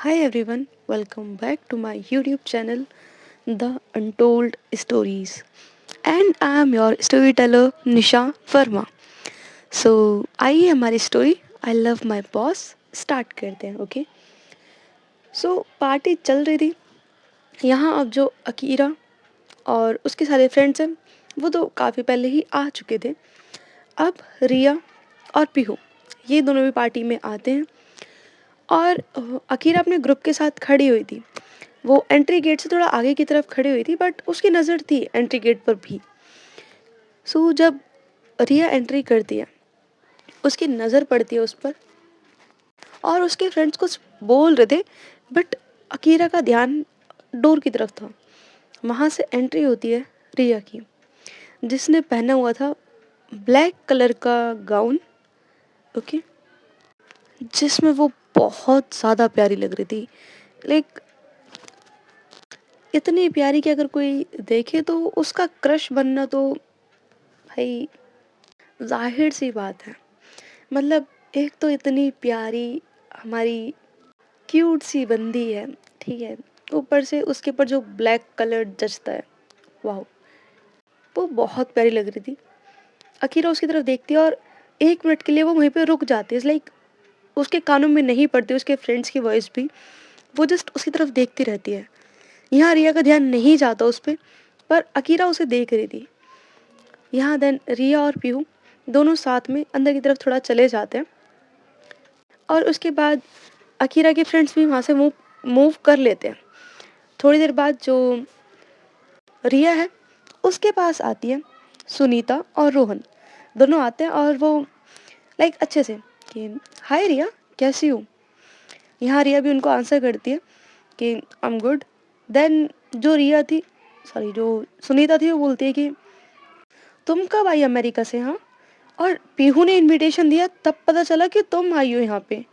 Hi everyone, welcome back to my YouTube channel, The Untold Stories. And I am your storyteller Nisha Verma. आइए हमारी story I love my boss start करते हैं okay. Party चल रही थी। यहाँ अब जो अकीरा और उसके सारे फ्रेंड्स हैं वो तो काफ़ी पहले ही आ चुके थे। अब रिया और पीहू ये दोनों भी पार्टी में आते हैं और अकीरा अपने ग्रुप के साथ खड़ी हुई थी। वो एंट्री गेट से थोड़ा आगे की तरफ खड़ी हुई थी बट उसकी नज़र थी एंट्री गेट पर भी। जब रिया एंट्री करती है उसकी नज़र पड़ती है उस पर और उसके फ्रेंड्स कुछ बोल रहे थे बट अकीरा का ध्यान डोर की तरफ था। वहाँ से एंट्री होती है रिया की, जिसने पहना हुआ था ब्लैक कलर का गाउन ओके, जिसमें वो बहुत ज़्यादा प्यारी लग रही थी। लाइक इतनी प्यारी कि अगर कोई देखे तो उसका क्रश बनना तो भाई जाहिर सी बात है। मतलब एक तो इतनी प्यारी हमारी क्यूट सी बंदी है, ठीक है, ऊपर से उसके ऊपर जो ब्लैक कलर जचता है, वाह, वो बहुत प्यारी लग रही थी। अकीरा उसकी तरफ देखती है और 1 मिनट के लिए वो वहीं पे रुक जाती है। लाइक उसके कानों में नहीं पड़ती उसके फ्रेंड्स की वॉइस भी, वो जस्ट उसकी तरफ देखती रहती है। यहाँ रिया का ध्यान नहीं जाता उस पर अकीरा उसे देख रही थी। यहाँ देन रिया और पीहू दोनों साथ में अंदर की तरफ थोड़ा चले जाते हैं और उसके बाद अकीरा के फ्रेंड्स भी वहाँ से मूव मूव कर लेते हैं। थोड़ी देर बाद जो रिया है उसके पास आती है सुनीता और रोहन, दोनों आते हैं और वो लाइक अच्छे से कि हाय रिया, कैसी हो। यहाँ रिया भी उनको आंसर करती है कि आई एम गुड। देन जो सुनीता थी वो बोलती है कि तुम कब आई अमेरिका से, हाँ, और पीहू ने इनविटेशन दिया तब पता चला कि तुम आई हो यहाँ पे।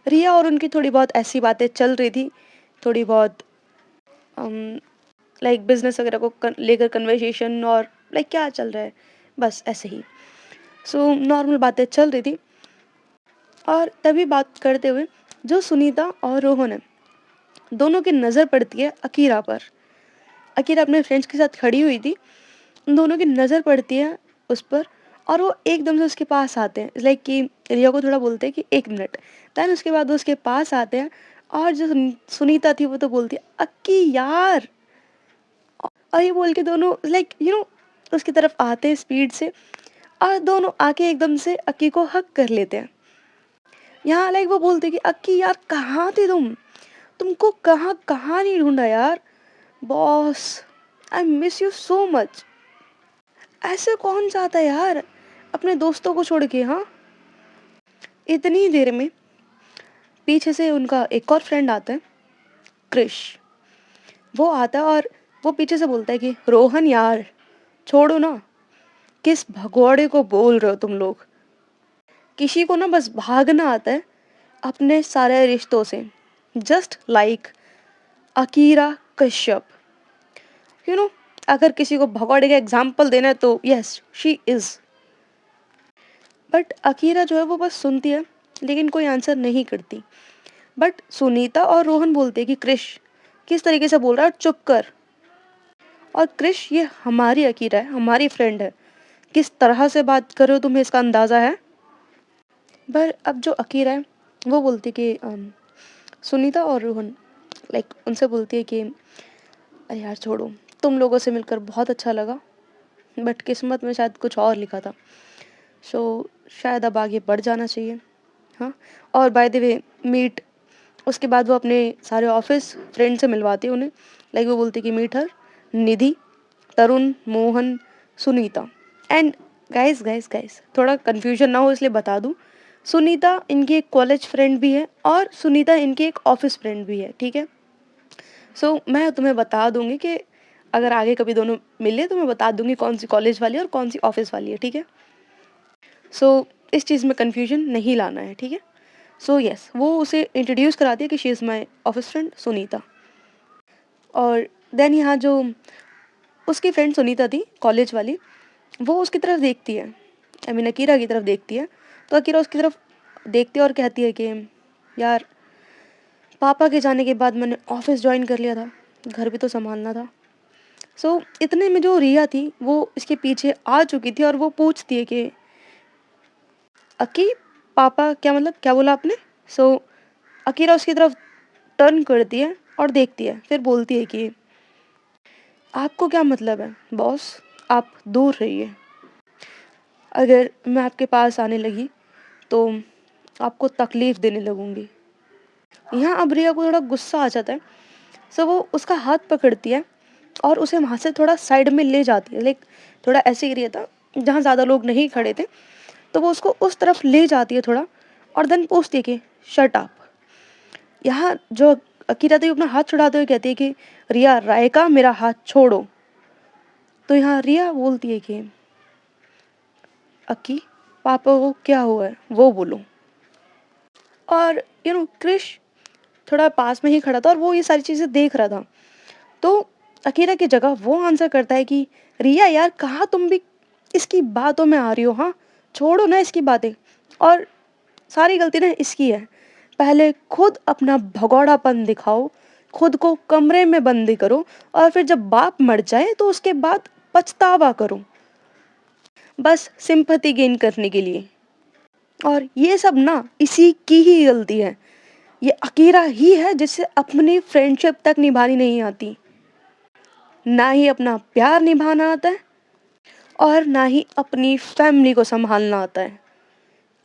रिया और उनकी थोड़ी बहुत ऐसी बातें चल रही थी, थोड़ी बहुत लाइक बिजनेस वगैरह को लेकर कन्वर्सेशन और लाइक क्या चल रहा है, बस ऐसे ही। नॉर्मल बातें चल रही थी और तभी बात करते हुए जो सुनीता और रोहन है दोनों की नज़र पड़ती है अकीरा पर। अकीरा अपने फ्रेंड्स के साथ खड़ी हुई थी, उन दोनों की नज़र पड़ती है उस पर और वो एकदम से उसके पास आते हैं। लाइक कि रिया को थोड़ा बोलते हैं कि 1 मिनट। दैन उसके बाद वो उसके पास आते हैं और जो सुनीता थी वो तो बोलती है अक्की यार, और ये बोल के दोनों लाइक उसकी तरफ आते हैं स्पीड से और दोनों आके एकदम से अक्की को हक कर लेते हैं। यहाँ लाइक वो बोलते कि अक्की यार कहाँ थे तुमको कहाँ कहाँ नहीं ढूंढा यार, boss I miss you so much. ऐसे कौन चाहता है यार अपने दोस्तों को छोड़ के, हाँ। इतनी देर में पीछे से उनका एक और फ्रेंड आता है, क्रिश। वो आता है और वो पीछे से बोलता है कि रोहन यार छोड़ो ना, किस भगोड़े को बोल रहे हो तुम लोग। किसी को ना बस भागना आता है अपने सारे रिश्तों से, just like Akira Kashyap. You know अगर किसी को भगोड़े का एग्जाम्पल देना है तो yes she is. But Akira जो है वो बस सुनती है लेकिन कोई आंसर नहीं करती। बट सुनीता और रोहन बोलते हैं कि क्रिश किस तरीके से बोल रहा है, चुप कर। और क्रिश ये हमारी अकीरा है, हमारी फ्रेंड है, किस तरह से बात कर रहे हो तुम्हें इसका अंदाज़ा है। पर अब जो अकीरा है वो बोलती कि सुनीता और रोहन लाइक उनसे बोलती है कि अरे यार छोड़ो, तुम लोगों से मिलकर बहुत अच्छा लगा बट किस्मत में शायद कुछ और लिखा था। सो शायद अब आगे बढ़ जाना चाहिए, हाँ। और बाय द वे मीट, उसके बाद वो अपने सारे ऑफिस फ्रेंड से मिलवाती है उन्हें। लाइक वो बोलती कि meet her, Nidhi, Tarun, Mohan, Sunita and guys guys guys थोड़ा कन्फ्यूजन ना हो इसलिए बता दूँ, सुनीता इनकी एक कॉलेज फ्रेंड भी है और सुनीता इनकी एक ऑफिस फ्रेंड भी है, ठीक है। मैं तुम्हें बता दूंगी कि अगर आगे कभी दोनों मिले तो मैं बता दूंगी कौन सी कॉलेज वाली है और कौन सी ऑफिस वाली है, ठीक है। इस चीज़ में कन्फ्यूजन नहीं लाना है, ठीक है। यस वो उसे इंट्रोड्यूस कराती है कि she is my office friend Sunita. और देन यहाँ जो उसकी फ्रेंड सुनीता थी कॉलेज वाली, वो उसकी तरफ देखती है, आई मीन अकीरा की तरफ देखती है। तो अकीरा उसकी तरफ देखती है और कहती है कि यार पापा के जाने के बाद मैंने ऑफिस ज्वाइन कर लिया था, घर भी तो संभालना था। इतने में जो रिया थी वो इसके पीछे आ चुकी थी और वो पूछती है कि अकी, पापा क्या मतलब क्या बोला आपने? सो अकीरा उसकी तरफ टर्न करती है और देखती है, फिर बोलती है कि आपको क्या मतलब है बॉस, आप दूर रहिए। अगर मैं आपके पास आने लगी तो आपको तकलीफ देने लगूंगी। यहाँ अब रिया को थोड़ा गुस्सा आ जाता है। वो उसका हाथ पकड़ती है और उसे वहाँ से थोड़ा साइड में ले जाती है, लाइक थोड़ा ऐसे एरिया था जहाँ ज़्यादा लोग नहीं खड़े थे, तो वो उसको उस तरफ ले जाती है थोड़ा, और देन पूछती है कि शट अप। यहाँ जो अकीरा थी अपना हाथ छुड़ाते हुए कहती है कि रिया रायका मेरा हाथ छोड़ो। तो यहाँ रिया बोलती है कि अक्की, पापा को क्या हुआ है वो बोलो। और क्रिश थोड़ा पास में ही खड़ा था और वो ये सारी चीज़ें देख रहा था। तो अकीरा की जगह वो आंसर करता है कि रिया यार, कहाँ तुम भी इसकी बातों में आ रही हो? हाँ, छोड़ो ना इसकी बातें, और सारी गलती ना इसकी है। पहले खुद अपना भगौड़ापन दिखाओ, खुद को कमरे में बंदी करो, और फिर जब बाप मर जाए तो उसके बाद पछतावा करो, बस सिंपैथी गेन करने के लिए। और ये सब ना इसी की ही गलती है। ये अकीरा ही है जिससे अपनी फ्रेंडशिप तक निभानी नहीं आती, ना ही अपना प्यार निभाना आता है, और ना ही अपनी फैमिली को संभालना आता है।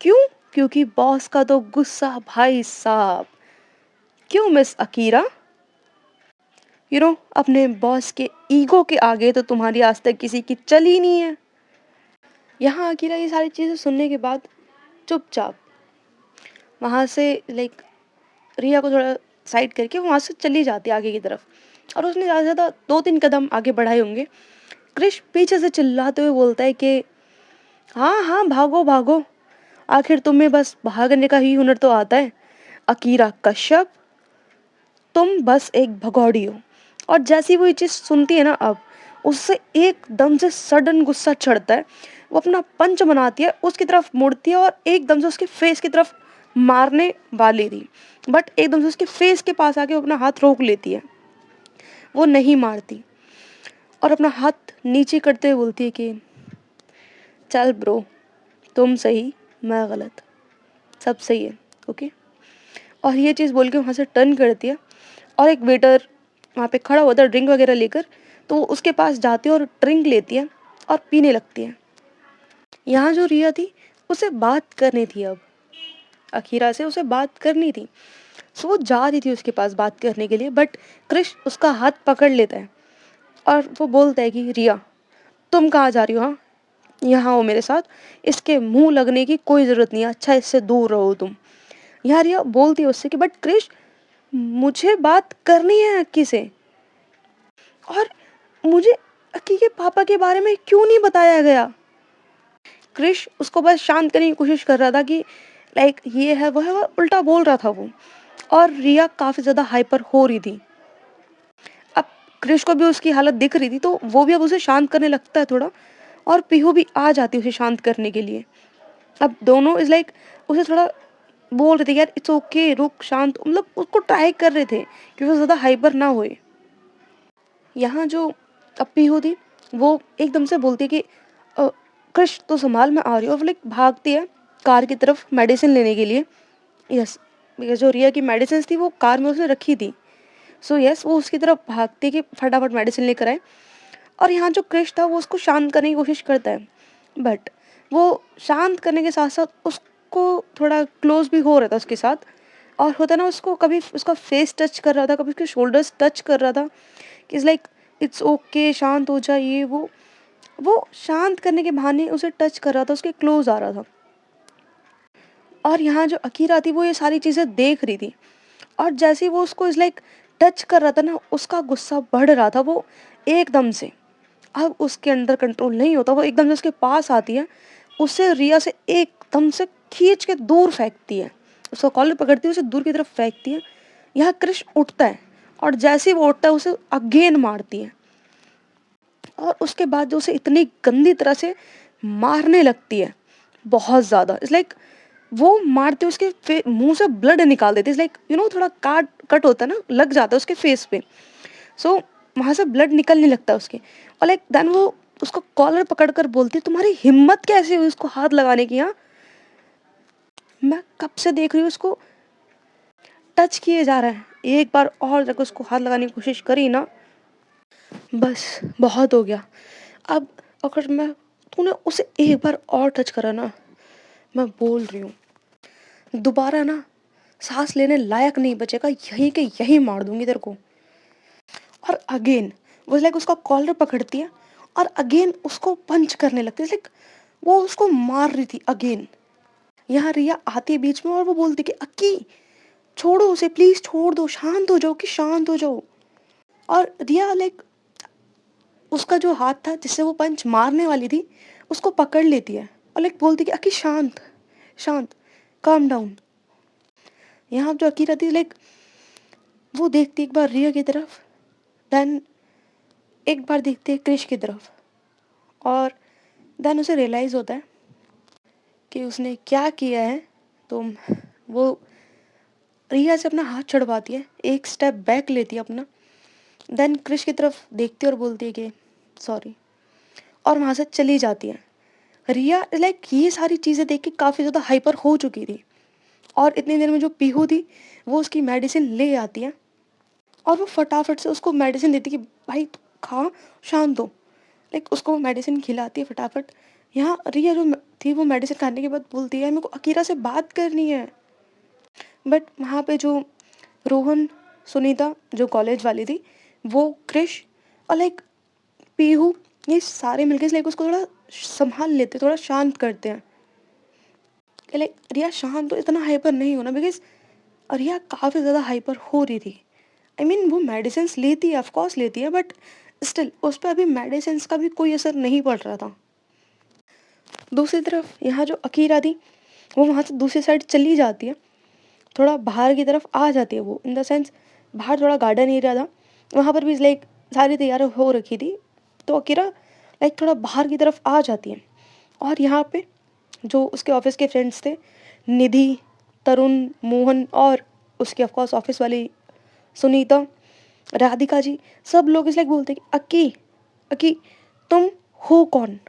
क्यों? क्योंकि बॉस का तो गुस्सा भाई साहब। क्यों मिस अकीरा? अपने बॉस के ईगो के आगे तो तुम्हारी आज तक किसी की चली नहीं है। यहाँ अकीरा ये सारी चीज़ें सुनने के बाद चुपचाप वहाँ से लाइक रिया को थोड़ा साइड करके वहाँ से चली जाती है आगे की तरफ, और उसने ज़्यादा से ज़्यादा 2-3 कदम आगे बढ़ाए होंगे। क्रिश पीछे से चिल्लाते हुए बोलता है कि हाँ हाँ, भागो भागो, आखिर तुम्हें बस भागने का ही हुनर तो आता है। अकीरा कश्यप, तुम बस एक भगौड़ी हो। और जैसी वो ये चीज़ सुनती है ना, अब उससे एकदम से सडन गुस्सा चढ़ता है। वो अपना पंच बनाती है, उसकी तरफ मुड़ती है और एकदम से उसके फेस की तरफ मारने वाली थी, बट एकदम से उसके फेस के पास आके वो अपना हाथ रोक लेती है। वो नहीं मारती और अपना हाथ नीचे करते हुए बोलती है कि चल ब्रो, तुम सही मैं गलत, सब सही है, ओके। और ये चीज़ बोल के वहाँ से टर्न करती है, और एक वेटर वहाँ पे खड़ा होता है ड्रिंक वगैरह लेकर, तो वो उसके पास जाती है और ड्रिंक लेती है और पीने लगती है। यहाँ जो रिया थी उसे बात करनी थी, अब अखीरा से उसे बात करनी थी। वो जा रही थी उसके पास बात करने के लिए, बट क्रिश उसका हाथ पकड़ लेता है और वो बोलता है कि रिया, तुम कहाँ जा रही हो? हाँ, यहाँ हो मेरे साथ, इसके मुंह लगने की कोई ज़रूरत नहीं है, अच्छा इससे दूर रहो तुम। यहाँ रिया बोलती है उससे कि बट क्रिश, मुझे बात करनी है अक्की से, और मुझे अक्की के पापा के बारे में क्यों नहीं बताया गया? क्रिश उसको बस शांत करने की कोशिश कर रहा था कि लाइक ये है वो है, वो उल्टा बोल रहा था वो, और रिया काफ़ी ज़्यादा हाइपर हो रही थी। अब क्रिश को भी उसकी हालत दिख रही थी, तो वो भी अब उसे शांत करने लगता है थोड़ा, और पीहू भी आ जाती है उसे शांत करने के लिए। अब दोनों इज़ लाइक उसे थोड़ा बोल रहे थे यार इट्स ओके, रुक, शांत, मतलब उसको ट्राई कर रहे थे कि वो ज़्यादा हाइपर ना होए। यहाँ जो अपी होती वो एकदम से बोलती है कि "अ, कृष तो संभाल, मैं आ रही हूँ", और वो लाइक भागती है कार की तरफ मेडिसिन लेने के लिए। यस, बिकॉज जो रिया की मेडिसिन थी वो कार में उसने रखी थी। यस, वो उसकी तरफ भागती है कि फटाफट मेडिसिन लेकर आए। और यहाँ जो कृष था वो उसको शांत करने की कोशिश करता है, बट वो शांत करने के साथ साथ उसको थोड़ा क्लोज भी हो रहा था उसके साथ, और होता ना, उसको कभी उसका फेस टच कर रहा था, कभी उसके शोल्डर्स टच कर रहा था कि इट्स लाइक इट्स ओके, शांत हो जाए, ये वो शांत करने के बहाने उसे टच कर रहा था, उसके क्लोज आ रहा था। और यहाँ जो अकीरा थी वो ये सारी चीज़ें देख रही थी, और जैसे ही वो उसको इस लाइक टच कर रहा था ना, उसका गुस्सा बढ़ रहा था। वो एकदम से, अब उसके अंदर कंट्रोल नहीं होता, वो एकदम से उसके पास आती है, उसे रिया से एकदम से खींच के दूर फेंकती है, उसका कॉलर पकड़ती है, उसे दूर की तरफ फेंकती है। यहाँ कृष उठता है, और जैसे ही वो उठता है उसे अगेन मारती है, और उसके बाद जो उसे इतनी गंदी तरह से मारने लगती है, बहुत ज़्यादा, इट्स लाइक वो मारते उसके मुंह से ब्लड निकाल देते, लाइक थोड़ा काट कट होता है ना, लग जाता है उसके फेस पे। सो वहां से ब्लड निकलने लगता है उसके। और लाइक देन वो उसको कॉलर पकड़ कर बोलती, तुम्हारी हिम्मत कैसे हुई उसको हाथ लगाने की? हाँ, मैं कब से देख रही हूँ उसको टच किए जा रहा है, एक बार और जब उसको हाथ लगाने की कोशिश करी ना, बस बहुत हो गया। अब अगर मैं तूने उसे एक बार और टच करा ना, मैं बोल रही हूँ दोबारा ना सांस लेने लायक नहीं बचेगा, यहीं के यहीं मार दूंगी तेरे को। और अगेन वो लाइक उसका कॉलर पकड़ती है और अगेन उसको पंच करने लगती है, लाइक वो उसको मार रही थी अगेन। यहाँ रिया आती है बीच में और वो बोलती कि अक्की छोड़ो उसे, प्लीज छोड़ दो, शांत हो जाओ कि शांत हो जाओ। और रिया लाइक उसका जो हाथ था जिससे वो पंच मारने वाली थी उसको पकड़ लेती है और लाइक बोलती कि अक्की शांत शांत, काम डाउन। यहाँ जो अकी रहती है लाइक वो देखती एक बार रिया की तरफ, देन एक बार देखती है क्रिश की तरफ, और देन उसे रियलाइज होता है कि उसने क्या किया है। तो वो रिया से अपना हाथ छुड़वाती है, एक स्टेप बैक लेती है अपना, देन क्रिश की तरफ देखती है और बोलती है कि सॉरी, और वहाँ से चली जाती है। रिया लाइक ये सारी चीज़ें देख के काफ़ी ज़्यादा हाइपर हो चुकी थी, और इतनी देर में जो पीहू थी वो उसकी मेडिसिन ले आती है और वो फटाफट से उसको मेडिसिन देती कि भाई तू खा, शांत हो। लाइक उसको मेडिसिन खिलाती है फटाफट। यहाँ रिया जो थी वो मेडिसिन खाने के बाद बोलती है मेरे को अकीरा से बात करनी है। बट वहाँ पे जो रोहन, सुनीता जो कॉलेज वाली थी, वो क्रिश और लाइक पीहू, ये सारे मिलके लाइक उसको थोड़ा संभाल लेते, थोड़ा शांत करते हैं कि लाइक रिया शांत तो इतना हाइपर नहीं होना, बिकॉज रिया काफ़ी ज़्यादा हाइपर हो रही थी। आई मीन वो मेडिसिन लेती है, ऑफकोर्स लेती है, बट स्टिल उस पर अभी मेडिसिन का भी कोई असर नहीं पड़ रहा था। दूसरी तरफ यहाँ जो अकीरा थी वो वहाँ से दूसरी साइड चली जाती है, थोड़ा बाहर की तरफ आ जाती है वो, इन द सेंस बाहर थोड़ा गार्डन एरिया था, वहाँ पर भी लाइक सारी तैयारी हो रखी थी। तो अकीरा लाइक थोड़ा बाहर की तरफ आ जाती है, और यहाँ पे जो उसके ऑफिस के फ्रेंड्स थे, निधि, तरुण, मोहन और उसके ऑफकोर्स ऑफिस वाली सुनीता, राधिका जी, सब लोग इस लाइक बोलते कि अक्की अक्की तुम हो कौन,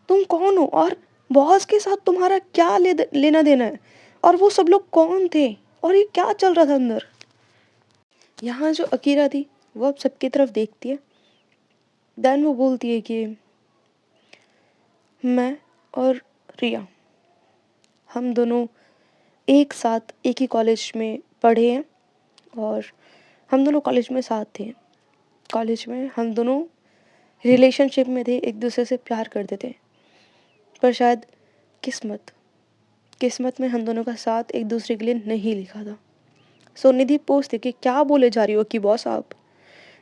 तुम कौन हो, और बॉस के साथ तुम्हारा क्या लेना देना है, और वो सब लोग कौन थे, और ये क्या चल रहा था अंदर। यहाँ जो अकीरा थी वो अब सबकी तरफ देखती है, देन वो बोलती है कि मैं और रिया, हम दोनों एक साथ एक ही कॉलेज में पढ़े हैं, और हम दोनों कॉलेज में साथ थे। कॉलेज में हम दोनों रिलेशनशिप में थे, एक दूसरे से प्यार करते थे, पर शायद किस्मत किस्मत में हम दोनों का साथ एक दूसरे के लिए नहीं लिखा था। सो निधि पूछती कि क्या बोले जा रही हो कि बॉस आप,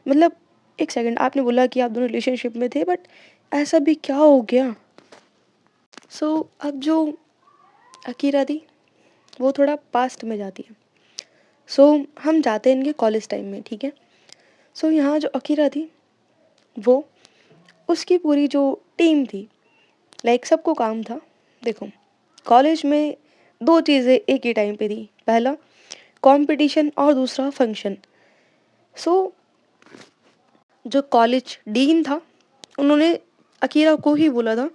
मतलब एक सेकंड, आपने बोला कि आप दोनों रिलेशनशिप में थे, बट ऐसा भी क्या हो गया? सो अब जो अकीरा थी वो थोड़ा पास्ट में जाती है। सो हम जाते हैं इनके कॉलेज टाइम में, ठीक है। सो यहाँ जो अकीरा थी वो, उसकी पूरी जो टीम थी, लाइक सबको काम था। देखो कॉलेज में दो चीज़ें एक ही टाइम पे थी, पहला कंपटीशन और दूसरा फंक्शन। सो जो कॉलेज डीन था उन्होंने अकीरा को ही बोला था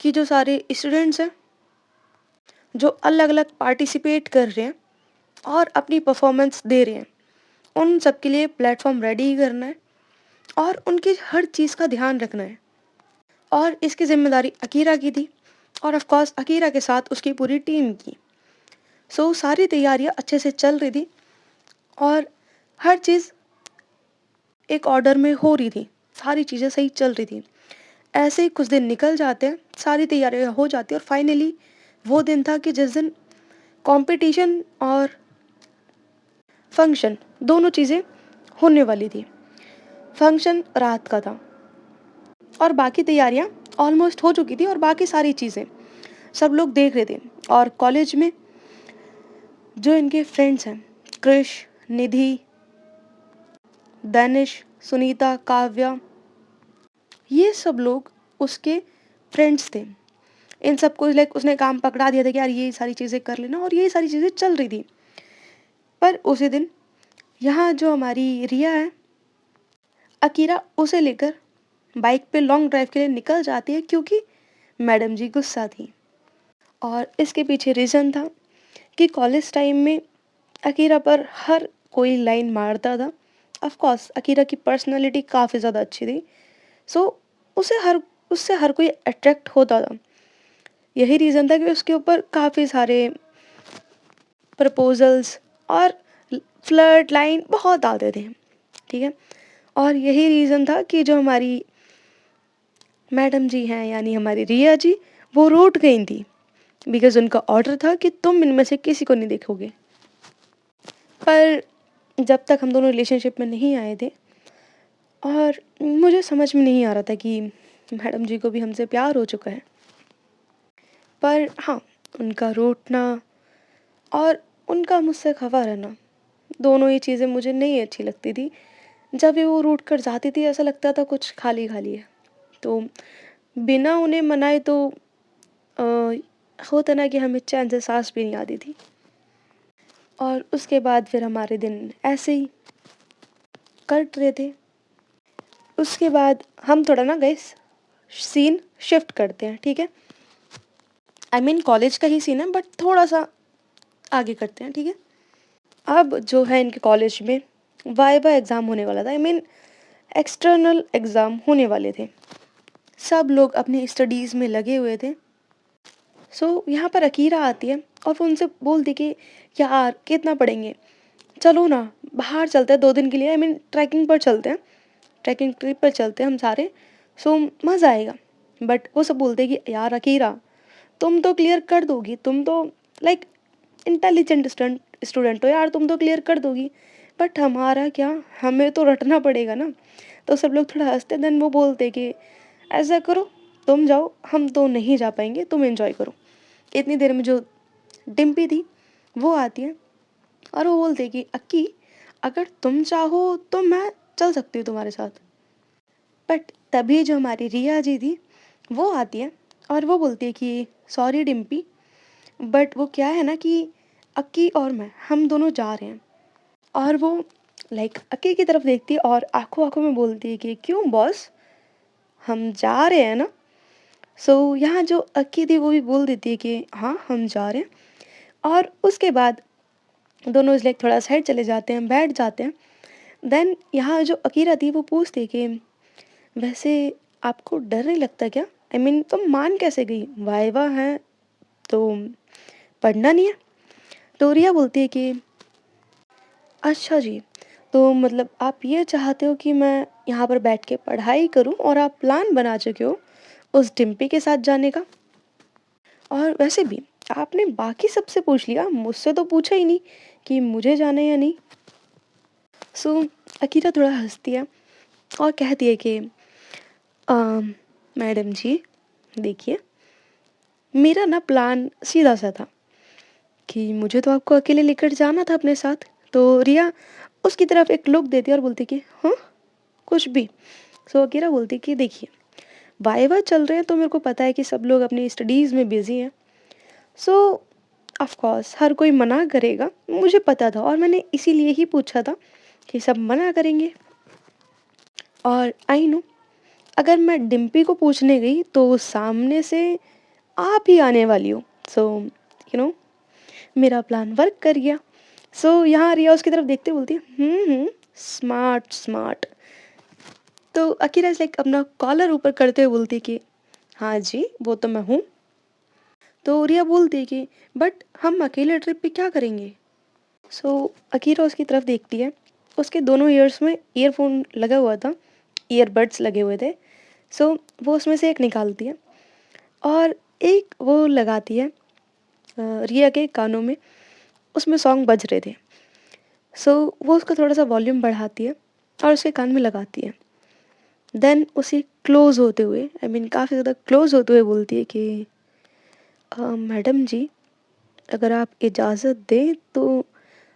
कि जो सारे स्टूडेंट्स हैं जो अलग अलग पार्टिसिपेट कर रहे हैं और अपनी परफॉर्मेंस दे रहे हैं, उन सब के लिए प्लेटफॉर्म रेडी करना है और उनकी हर चीज़ का ध्यान रखना है। और इसकी जिम्मेदारी अकीरा की थी, और ऑफ कोर्स अकीरा के साथ उसकी पूरी टीम की। सो सारी तैयारियां अच्छे से चल रही थी और हर चीज़ एक ऑर्डर में हो रही थी, सारी चीज़ें सही चल रही थी। ऐसे ही कुछ दिन निकल जाते हैं, सारी तैयारियां हो जाती हैं, और फाइनली वो दिन था कि जिस दिन कंपटीशन और फंक्शन दोनों चीज़ें होने वाली थी। फंक्शन रात का था और बाकी तैयारियां ऑलमोस्ट हो चुकी थी, और बाकी सारी चीज़ें सब लोग देख रहे थे। और कॉलेज में जो इनके फ्रेंड्स हैं, कृष, निधि, दानिश, सुनीता, काव्या, ये सब लोग उसके फ्रेंड्स थे। इन सबको लाइक उसने काम पकड़ा दिया था कि यार ये सारी चीज़ें कर लेना, और ये सारी चीज़ें चल रही थी। पर उसी दिन यहाँ जो हमारी रिया है, अकीरा उसे लेकर बाइक पे लॉन्ग ड्राइव के लिए निकल जाती है, क्योंकि मैडम जी गुस्सा थी। और इसके पीछे रीज़न था कि कॉलेज टाइम में अकीरा पर हर कोई लाइन मारता था। ऑफ कोर्स अकीरा की पर्सनालिटी काफ़ी ज़्यादा अच्छी थी, सो उसे हर उससे हर कोई अट्रैक्ट होता था। यही रीज़न था कि उसके ऊपर काफ़ी सारे प्रपोजल्स और फ्लर्ट लाइन बहुत आते थे, ठीक है। और यही रीज़न था कि जो हमारी मैडम जी हैं, यानी हमारी रिया जी, वो रूठ गई थी, बिकॉज़ उनका ऑर्डर था कि तुम इनमें से किसी को नहीं देखोगे। पर जब तक हम दोनों रिलेशनशिप में नहीं आए थे, और मुझे समझ में नहीं आ रहा था कि मैडम जी को भी हमसे प्यार हो चुका है। पर हाँ, उनका रूठना और उनका मुझसे खफा रहना, दोनों ही चीज़ें मुझे नहीं अच्छी लगती थी। जब भी वो रूठ कर जाती थी, ऐसा लगता था कुछ खाली-खाली है। तो बिना उन्हें मनाए तो अ, होता ना कि हमें चैन से साँस भी नहीं आती थी। और उसके बाद फिर हमारे दिन ऐसे ही कट रहे थे। उसके बाद हम थोड़ा ना गाइस सीन शिफ्ट करते हैं, ठीक है? आई मीन कॉलेज का ही सीन है, बट थोड़ा-सा आगे करते हैं, ठीक है? अब जो है इनके कॉलेज में वाइवा एग्ज़ाम होने वाला था। आई मीन एक्सटर्नल एग्ज़ाम होने वाले थे। सब लोग अपनी स्टडीज़ में लगे हुए थे। सो यहाँ पर अकीरा आती है और वो उनसे बोलती कि यार कितना पढ़ेंगे? चलो ना बाहर चलते हैं 2 दिन के लिए, आई मीन ट्रैकिंग पर चलते हैं। ट्रैकिंग ट्रिप पर चलते हैं हम सारे, सो मज़ा आएगा। बट वो सब बोलते हैं कि यार अकीरा, तुम तो क्लियर कर दोगी, तुम तो लाइक इंटेलिजेंट स्टूडेंट हो यार, तुम तो क्लियर कर दोगी। बट हमारा क्या, हमें तो रटना पड़ेगा ना। तो सब लोग थोड़ा हँसते, देन वो बोलते कि ऐसा करो, तुम जाओ, हम तो नहीं जा पाएँगे, तुम एन्जॉय करो। इतनी देर में जो डिम्पी थी, वो आती है और वो बोलती है कि अक्की, अगर तुम चाहो तो मैं चल सकती हूँ तुम्हारे साथ। बट तभी जो हमारी रिया जी थी, वो आती है और वो बोलती है कि सॉरी डिम्पी, बट वो क्या है ना कि अक्की और मैं, हम दोनों जा रहे हैं। और वो लाइक अक्की की तरफ देखती है और आँखों-आँखों में बोलती है कि क्यों बॉस? हम जा रहे हैं ना? सो यहाँ जो अक्की थी वो भी बोल देती है कि हाँ, हम जा रहे हैं। और उसके बाद दोनों लाइक थोड़ा साइड चले जाते हैं, बैठ जाते हैं। देन यहाँ जो अकीरा थी वो पूछती है कि वैसे आपको डर नहीं लगता क्या? आई मीन तुम मान कैसे गई? वाइवा है तो पढ़ना नहीं है? तो रिया बोलती है कि अच्छा जी, तो मतलब आप ये चाहते हो कि मैं यहाँ पर बैठ के पढ़ाई करूँ और आप प्लान बना चुके हो उस डिम्पी के साथ जाने का? और वैसे भी आपने बाकी सबसे पूछ लिया, मुझसे तो पूछा ही नहीं कि मुझे जाना है या नहीं। सो अकीरा थोड़ा हँसती है और कहती है कि अम, मैडम जी देखिए, मेरा ना प्लान सीधा-सा था कि मुझे तो आपको अकेले लेकर जाना था अपने साथ। तो रिया उसकी तरफ एक लुक देती है और बोलती कि हाँ, कुछ भी? सो अकीरा बोलती कि देखिए, वाइवा चल रहे हैं तो मेरे को पता है कि सब लोग अपनी स्टडीज़ में बिज़ी हैं। सो ऑफ़ कोर्स हर कोई मना करेगा, मुझे पता था और मैंने इसीलिए ही पूछा था कि सब मना करेंगे। और आई नो, अगर मैं डिम्पी को पूछने गई तो वो सामने से आप ही आने वाली हो। सो यू नो मेरा प्लान वर्क कर गया। सो यहाँ रिया उसकी तरफ देखते बोलती है स्मार्ट स्मार्ट। तो अकीरा इज़ लाइक अपना कॉलर ऊपर करते हुए बोलती है कि हाँ जी, वो तो मैं हूँ। तो रिया बोलती है कि बट हम अकेले ट्रिप पे क्या करेंगे? सो अकीरा उसकी तरफ देखती है। उसके दोनों ईयर्स में ईयरफ़ोन लगा हुआ था, ईयरबड्स लगे हुए थे। सो वो उसमें से एक निकालती है और एक वो लगाती है रिया के कानों में, उसमें सॉन्ग बज रहे थे। सो वो उसका थोड़ा-सा वॉल्यूम बढ़ाती है और उसके कान में लगाती है। देन उसे क्लोज़ होते हुए, आई मीन काफ़ी ज़्यादा क्लोज़ होते हुए बोलती है कि मैडम जी, अगर आप इजाज़त दें तो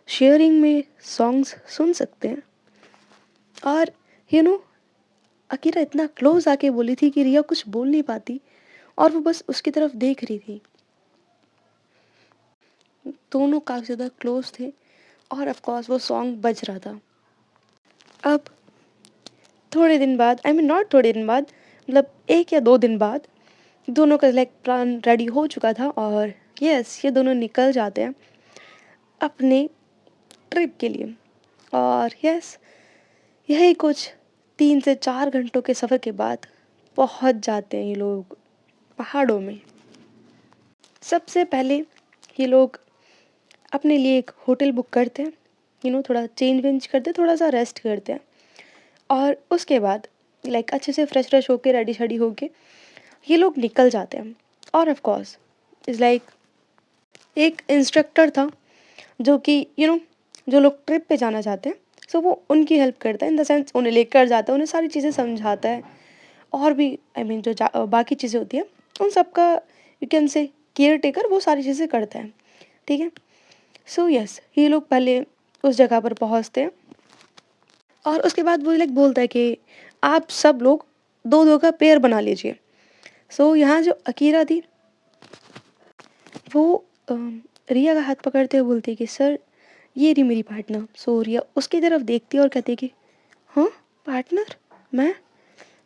शेयरिंग में सॉन्ग्स सुन सकते हैं। और यू नो अकीरा इतना क्लोज़ आके बोली थी कि रिया कुछ बोल नहीं पाती। और वो बस उसकी तरफ देख रही थी। दोनों काफ़ी ज़्यादा क्लोज थे और ऑफ कोर्स वो सॉन्ग बज रहा था। अब थोड़े दिन बाद, आई मीन नॉट थोड़े दिन बाद, मतलब 1 या 2 दिन बाद दोनों का लाइक प्लान रेडी हो चुका था और यस, ये दोनों निकल जाते हैं अपने ट्रिप के लिए। और यस, यही कुछ 3 से 4 घंटों के सफ़र के बाद पहुंच जाते हैं ये लोग पहाड़ों में। सबसे पहले ये लोग अपने लिए एक होटल बुक करते हैं, थोड़ा चेंज वेंज करते हैं, थोड़ा सा रेस्ट करते हैं। और उसके बाद लाइक अच्छे से फ्रेश फ्रेश होके रेडी शेडी होके ये लोग निकल जाते हैं। और ऑफ कोर्स इज़ लाइक एक इंस्ट्रक्टर था जो कि जो लोग ट्रिप पे जाना चाहते हैं, सो वो उनकी हेल्प करता है, इन द सेंस उन्हें लेकर जाता है, उन्हें सारी चीज़ें समझाता है। और भी आई मीन जो बाकी चीज़ें होती हैं उन सब का you can say care taker वो सारी चीज़ें करता है। ठीक है। सो यस, ये लोग पहले उस जगह पर पहुंचते हैं और उसके बाद वो लाइक बोलता है कि आप सब लोग 2-2 का पेयर बना लीजिए। सो यहाँ जो अकीरा थी वो रिया का हाथ पकड़ते हुए बोलती है कि सर, ये रही मेरी पार्टनर। सो रिया उसकी तरफ देखती है और कहती है कि हाँ, पार्टनर? मैं?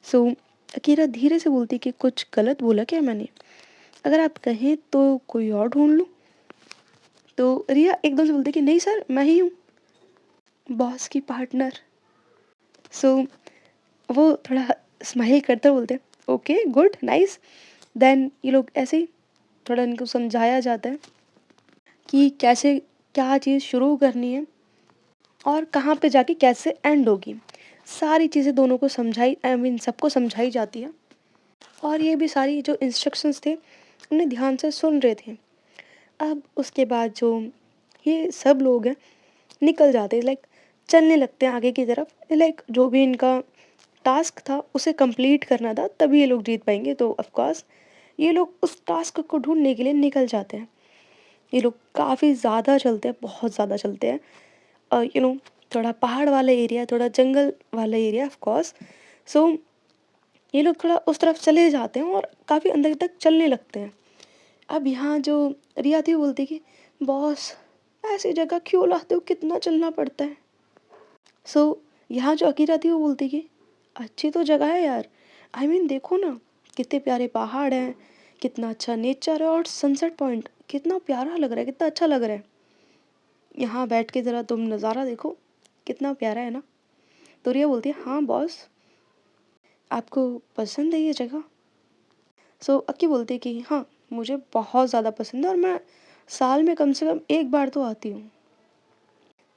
सो अकीरा धीरे से बोलती है कि कुछ गलत बोला क्या मैंने? अगर आप कहें तो कोई और ढूंढ लूँ? तो रिया एकदम से बोलती है कि नहीं सर, मैं ही हूँ, बॉस की पार्टनर। सो वो थोड़ा स्माइल करते हुए बोलते हैं ओके गुड नाइस। देन ये लोग ऐसे ही थोड़ा इनको समझाया जाता है कि कैसे क्या चीज़ शुरू करनी है और कहाँ पे जाके कैसे एंड होगी। सारी चीज़ें दोनों को समझाई, आई मीन सबको समझाई जाती है। और ये भी सारी जो इंस्ट्रक्शंस थे उन्हें ध्यान से सुन रहे थे। अब उसके बाद जो ये सब लोग हैं निकल जाते हैं, लाइक चलने लगते हैं आगे की तरफ। लाइक जो भी इनका टास्क था उसे कंप्लीट करना था, तभी ये लोग जीत पाएंगे। तो ऑफ कोर्स ये लोग उस टास्क को ढूंढने के लिए निकल जाते हैं। ये लोग काफ़ी ज़्यादा चलते हैं, बहुत ज़्यादा चलते हैं। थोड़ा पहाड़ वाला एरिया, थोड़ा जंगल वाला एरिया ऑफ कोर्स। सो ये लोग थोड़ा उस तरफ चले जाते हैं और काफ़ी अंदर तक चलने लगते हैं। अब यहाँ जो रिया थी वो बोलती कि बॉस, ऐसी जगह क्यों लाते हो, कितना चलना पड़ता है। सो यहाँ जो अकीरा थी वो बोलती कि अच्छी तो जगह है यार, आई मीन देखो ना, कितने प्यारे पहाड़ हैं, कितना अच्छा नेचर है और सनसेट पॉइंट कितना प्यारा लग रहा है, कितना अच्छा लग रहा है। यहाँ बैठ के ज़रा तुम नज़ारा देखो, कितना प्यारा है ना। तो रिया बोलती है हाँ बॉस, आपको पसंद है ये जगह? सो अक्की बोलती है कि हाँ, मुझे बहुत ज़्यादा पसंद है और मैं साल में कम से कम 1 बार तो आती हूँ।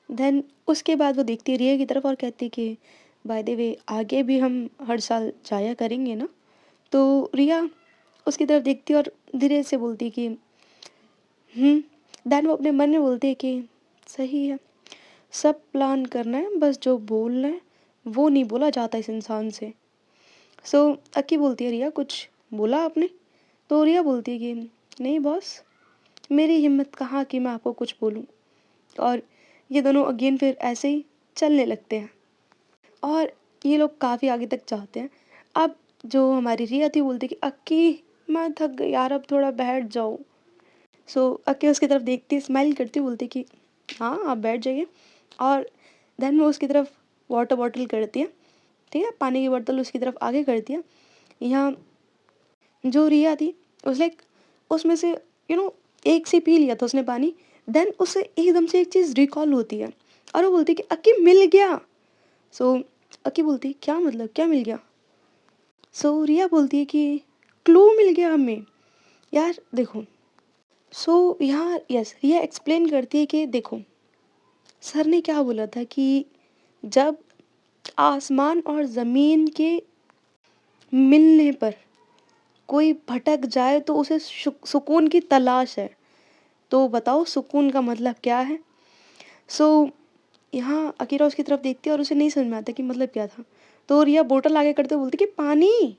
देन उसके बाद वो देखती है रिया की तरफ और कहती है कि बाय द वे आगे भी हम हर साल जाया करेंगे ना? तो रिया उसकी तरफ देखती है और धीरे से बोलती है कि देन वो अपने मन में बोलती है कि सही है, सब प्लान करना है, बस जो बोलना है वो नहीं बोला जाता इस इंसान से। सो अक्की बोलती है रिया, कुछ बोला आपने? तो रिया बोलती है कि नहीं बॉस, मेरी हिम्मत कहाँ कि मैं आपको कुछ बोलूँ। और ये दोनों अगेन फिर ऐसे ही चलने लगते हैं और ये लोग काफ़ी आगे तक जाते हैं। अब जो हमारी रिया थी बोलती कि अक्की, मैं थक गई यार, अब थोड़ा बैठ जाओ। सो अक्की उसकी तरफ देखती, स्माइल करती, बोलती कि हाँ आप बैठ जाइए। और देन वो उसकी तरफ वाटर बॉटल करती है, ठीक है, पानी की बोतल उसकी तरफ आगे करती है। यहाँ जो रिया थी उस लाइक उसमें से एक से पी लिया था उसने पानी। देन उसे एकदम से एक चीज़ रिकॉल होती है और वो बोलती है कि अक्की मिल गया। सो अक्की बोलती है क्या मतलब, क्या मिल गया? सो रिया बोलती है कि क्लू मिल गया हमें यार, देखो। सो यहाँ यस, रिया एक्सप्लेन करती है कि देखो, सर ने क्या बोला था कि जब आसमान और ज़मीन के मिलने पर कोई भटक जाए तो उसे सुकून की तलाश है। तो बताओ सुकून का मतलब क्या है? सो यहाँ अकीरा उसकी तरफ देखती है और उसे नहीं समझ में आता कि मतलब क्या था। तो रिया बोतल आगे करते हुए बोलती कि पानी।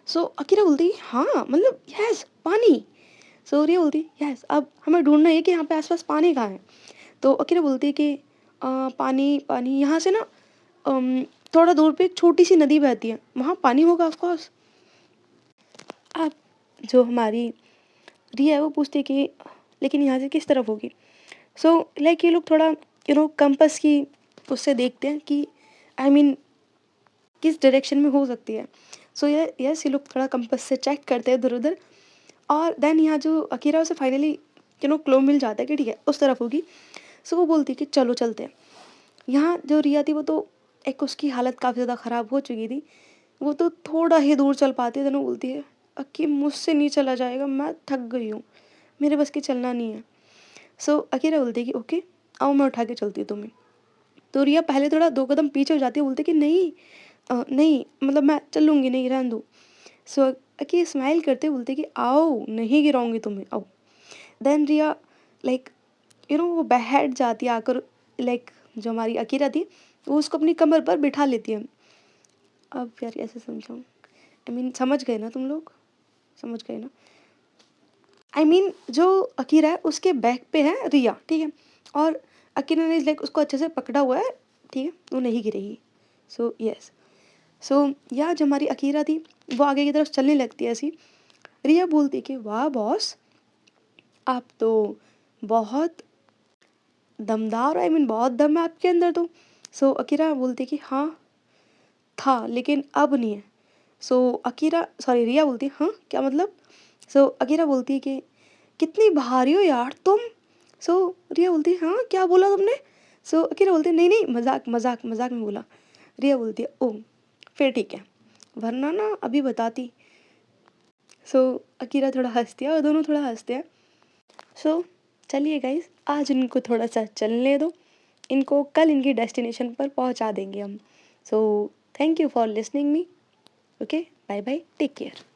सो अकीरा बोलती हाँ मतलब यस पानी। सो रिया बोलती यस, अब हमें ढूंढना है कि यहाँ पे आसपास पानी कहाँ है। तो अकीरा बोलती है कि पानी पानी यहाँ से ना थोड़ा दूर पे एक छोटी सी नदी बहती है, वहाँ पानी होगा ऑफ कोर्स। जो हमारी रिया है वो पूछती है कि लेकिन यहाँ से किस तरफ होगी। सो लाइक ये लोग थोड़ा कंपास की उससे देखते हैं कि आई मीन किस डायरेक्शन में हो सकती है। सो ये यस ये लोग थोड़ा कंपास से चेक करते हैं इधर उधर, और देन यहाँ जो अकीरा उसे फाइनली क्लो मिल जाता है कि ठीक है उस तरफ होगी। सो वो बोलती है कि चलो चलते हैं। यहाँ जो रिया थी वो तो एक उसकी हालत काफ़ी ज़्यादा ख़राब हो चुकी थी, वो तो थोड़ा ही दूर चल पाती है, तो वो बोलती है कि मुझसे नहीं चला जाएगा, मैं थक गई हूँ, मेरे बस की चलना नहीं है। सो अकीरा बोलती है कि ओके आओ मैं उठा के चलती हूँ तुम्हें। तो रिया पहले थोड़ा 2 कदम पीछे हो जाती है, बोलती है कि नहीं नहीं मतलब मैं चलूँगी नहीं, रहने दो। सो अकी स्माइल करते बोलते कि आओ नहीं गिराऊंगी तुम्हें, आओ। देन रिया लाइक वो बैठ जाती है आकर, लाइक जो हमारी अकीरा थी वो उसको अपनी कमर पर बिठा लेती है। अब यार ऐसे समझाऊँ, आई मीन समझ गए ना तुम लोग, समझ गए ना। आई मीन जो अकीरा है उसके बैक पे है रिया, ठीक है, और अकीरा ने लाइक उसको अच्छे से पकड़ा हुआ है, ठीक है, वो नहीं गिरेगी। So yes. सो या जो हमारी अकीरा थी वो आगे की तरफ चलने लगती है ऐसी। रिया बोलती कि वाह बॉस, आप तो बहुत दमदार हो, आई मीन बहुत दम है आपके अंदर तो। सो अकीरा बोलती कि हाँ था लेकिन अब नहीं है। सो अकीरा सॉरी रिया बोलती है हाँ क्या मतलब। सो अकीरा बोलती है कि कितनी भारी हो यार तुम। सो रिया बोलती है हाँ क्या बोला तुमने। सो अकीरा बोलती है नहीं नहीं मजाक मजाक मजाक में बोला। रिया बोलती है ओ फिर ठीक है, वरना ना अभी बताती। सो अकीरा थोड़ा हंसती है और दोनों थोड़ा हंसते हैं। सो चलिए गाइस आज इनको थोड़ा सा चलने दो, इनको कल इनकी डेस्टिनेशन पर पहुंचा देंगे हम। So thank you for listening me. Okay bye bye take care.